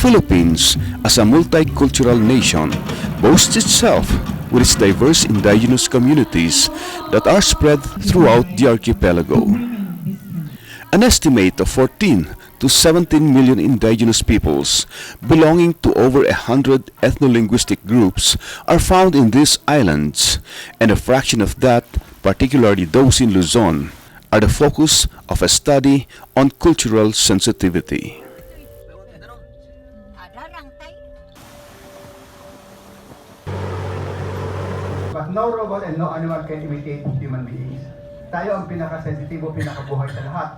Philippines, as a multicultural nation, boasts itself with its diverse indigenous communities that are spread throughout the archipelago. An estimate of 14 to 17 million indigenous peoples belonging to over 100 ethno-linguistic groups are found in these islands, and a fraction of that, particularly those in Luzon, are the focus of a study on cultural sensitivity. But no robot and no animal can imitate human beings. Tayo ang pinaka-sensitibo, pinakabuhay sa lahat.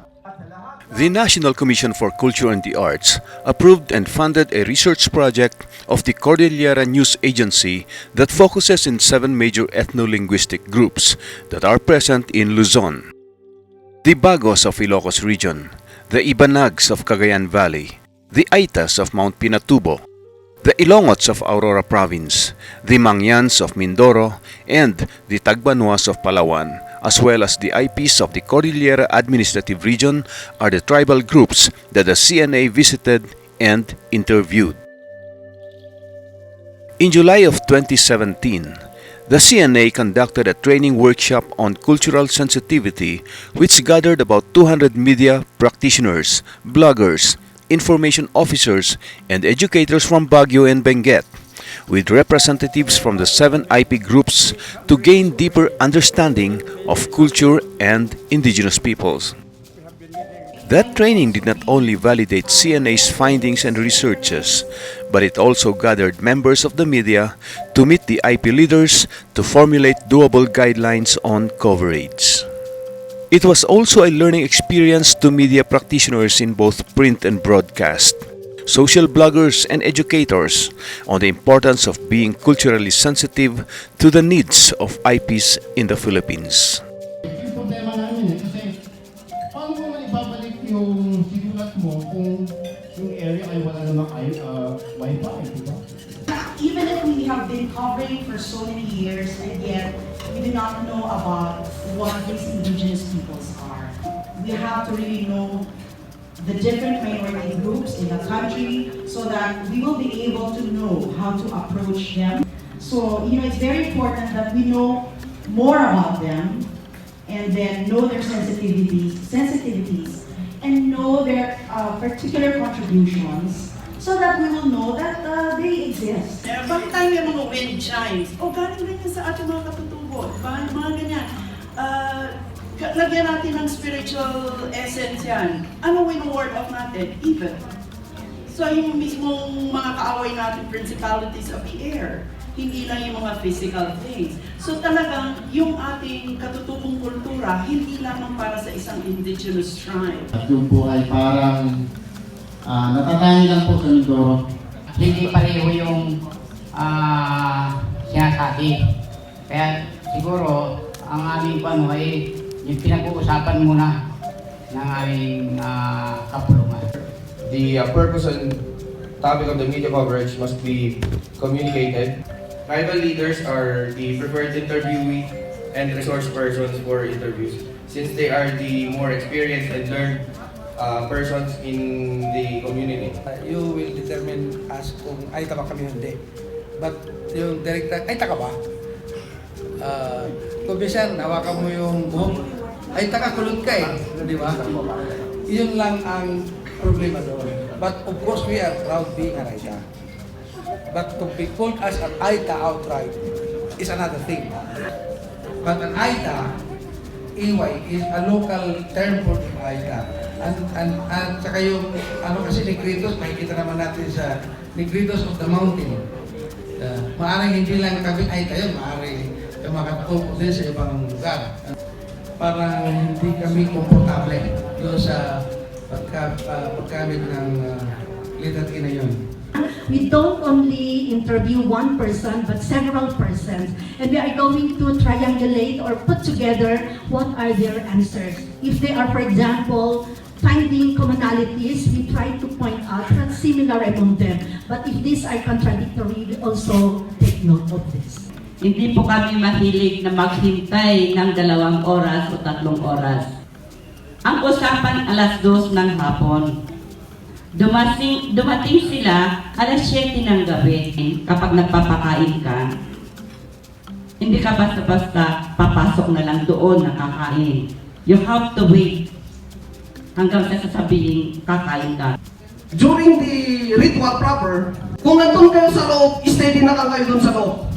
The National Commission for Culture and the Arts approved and funded a research project of the Cordillera News Agency that focuses in 7 major ethno-linguistic groups that are present in Luzon. The Bagos of Ilocos Region, the Ibanags of Cagayan Valley, the Aitas of Mount Pinatubo, the Ilongots of Aurora Province, the Mangyans of Mindoro, and the Tagbanuas of Palawan, as well as the IPs of the Cordillera Administrative Region, are the tribal groups that the CNA visited and interviewed. In July of 2017, the CNA conducted a training workshop on cultural sensitivity which gathered about 200 media practitioners, bloggers, information officers, and educators from Baguio and Benguet, with representatives from the 7 IP groups to gain deeper understanding of culture and indigenous peoples. That training did not only validate CNA's findings and researches, but it also gathered members of the media to meet the IP leaders to formulate doable guidelines on coverage. It was also a learning experience to media practitioners in both print and broadcast, social bloggers and educators on the importance of being culturally sensitive to the needs of IPs in the Philippines. Yung problema namin kasi paano mo ibabalik yung sinulat mo kung yung area ay wala namang Wi-Fi, di ba? Even if we have been covering for so many years and yet we do not know about what these indigenous peoples are, we have to really know the different minority groups in the country so that we will be able to know how to approach them. So, it's very important that we know more about them and then know their sensitivities and know their particular contributions so that we will know that they exist. Bakit tayo may mga wind chimes? O, galing rin yan sa ating mga katutubo. Mga ganyan. Lagyan natin ng spiritual essence yan. Ano word of natin? Even. So yung mismong mga kaaway natin, principalities of the air, hindi lang yung mga physical things. So talagang yung ating katutubong kultura, hindi lamang para sa isang indigenous tribe. At yung po ay parang natatangi lang po sa Mindoro. Hindi pareho yung sinasabi. Kaya siguro, ang aming pano ay yung pinag-uusapan muna ng aming kapulungan. The purpose and topic of the media coverage must be communicated. Tribal leaders are the preferred interviewee and resource persons for interviews since they are the more experienced and learned persons in the community. You will determine as kung ay tama kami hindi. But yung director, ay taka ba? Kung bisan, hawakan mo yung buhok, ay takakulot ka eh, di ba? Yun lang ang problema doon. But of course, we are proud being an Aita. But to be called as an Aita outright is another thing. But an Aita, anyway, is a local term for Aita. And saka yung, kasi Negritos, makikita naman natin sa Negritos of the Mountain. Maaaring hindi lang kami Aita yun, maaaring makatapos din sa ibang lugar. Parang hindi kami komportable doon sa pagkamit ng literature na yun. We don't only interview one person but several persons, and we are going to triangulate or put together what are their answers. If they are, for example, finding commonalities, we try to point out what's similar among them. But if these are contradictory, we also take note of this. Hindi po kami mahilig na maghintay ng 2 oras o 3 oras. Ang usapan 2:00 ng hapon. Dumating sila alas 7 ng gabi. Kapag nagpapakain ka, hindi ka basta-basta papasok na lang doon na kakain. You have to wait hanggang sa sasabihin kakain ka. During the ritual proper, kung nandun kayo sa loob, steady na lang kayo dun sa loob.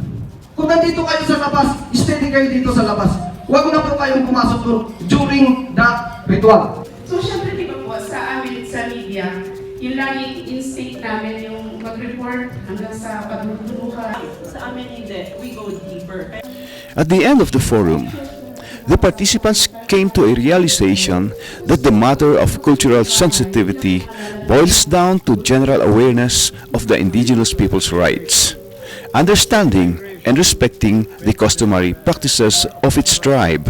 Kung nandito kayo sa labas, steady kayo dito sa labas. Huwag na po kayong pumasok dun during that ritual. So, syempre, di ba po, sa amin, sa media, yung laging instinct namin yung mag-report hanggang sa pagduduluhan. Sa amin hindi, we go deeper. At the end of the forum, the participants came to a realization that the matter of cultural sensitivity boils down to general awareness of the indigenous people's rights, understanding and respecting the customary practices of its tribe.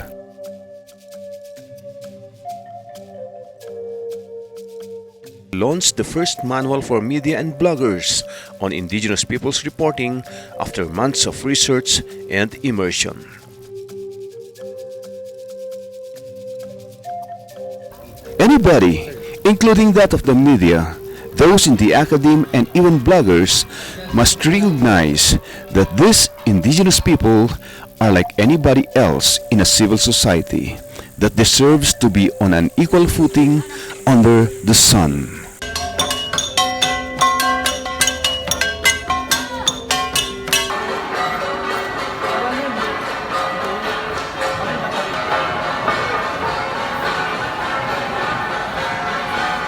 Launched the first manual for media and bloggers on indigenous peoples reporting after months of research and immersion. Anybody, including that of the media, those in the academe and even bloggers, must recognize that these indigenous people are like anybody else in a civil society that deserves to be on an equal footing under the sun.